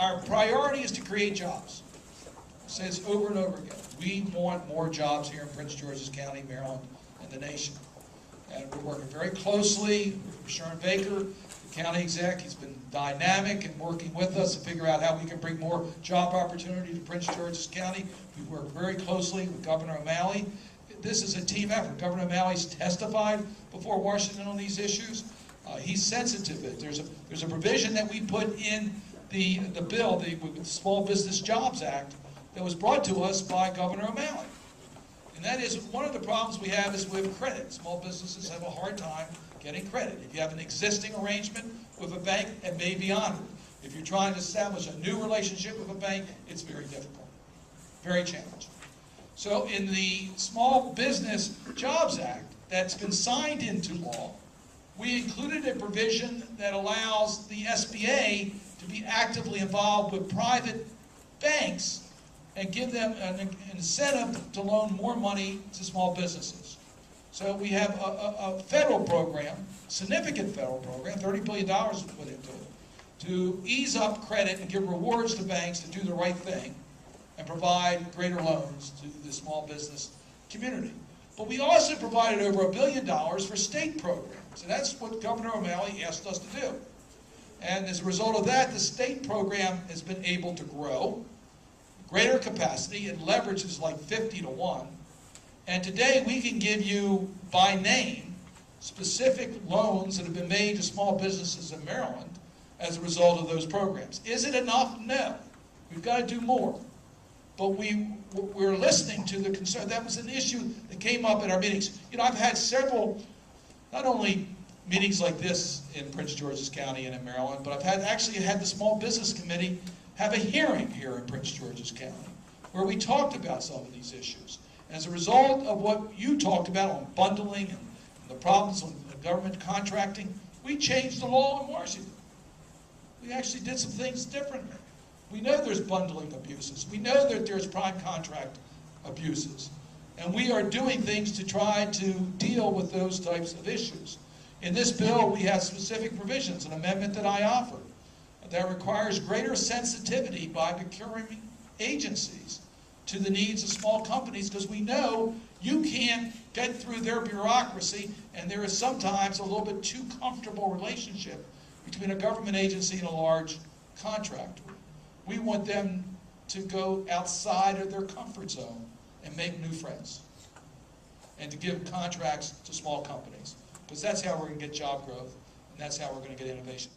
our priority is to create jobs. I say this over and over again. We want more jobs here in Prince George's County, Maryland, and the nation. And we're working very closely with Sharon Baker, the county exec. He's been dynamic and working with us to figure out how we can bring more job opportunity to Prince George's County. We work very closely with Governor O'Malley. This is a team effort. Governor O'Malley's testified before Washington on these issues. He's sensitive to it. There's a provision that we put in the bill, the Small Business Jobs Act, that was brought to us by Governor O'Malley. And that is, one of the problems we have is with credit. Small businesses have a hard time getting credit. If you have an existing arrangement with a bank, it may be honored. If you're trying to establish a new relationship with a bank, it's very difficult, very challenging. So in the Small Business Jobs Act that's been signed into law, we included a provision that allows the SBA to be actively involved with private banks and give them an incentive to loan more money to small businesses. So we have a federal program, significant federal program, $30 billion was put into it, to ease up credit and give rewards to banks to do the right thing and provide greater loans to the small business community. But we also provided over $1 billion for state programs. So that's what Governor O'Malley asked us to do. And as a result of that, the state program has been able to grow, greater capacity, and leverage is like 50 to 1. And today we can give you, by name, specific loans that have been made to small businesses in Maryland as a result of those programs. Is it enough? No. We've got to do more. But we're listening to the concern. That was an issue that came up at our meetings. You know, I've had several, not only meetings like this in Prince George's County and in Maryland, but I've actually had the Small Business Committee have a hearing here in Prince George's County where we talked about some of these issues. And as a result of what you talked about on bundling and the problems with the government contracting, we changed the law in Washington. We actually did some things differently. We know there's bundling abuses. We know that there's prime contract abuses. And we are doing things to try to deal with those types of issues. In this bill, we have specific provisions, an amendment that I offered, that requires greater sensitivity by procuring agencies to the needs of small companies, because we know you can't get through their bureaucracy, and there is sometimes a little bit too comfortable relationship between a government agency and a large contractor. We want them to go outside of their comfort zone and make new friends and to give contracts to small companies, because that's how we're going to get job growth and that's how we're going to get innovation.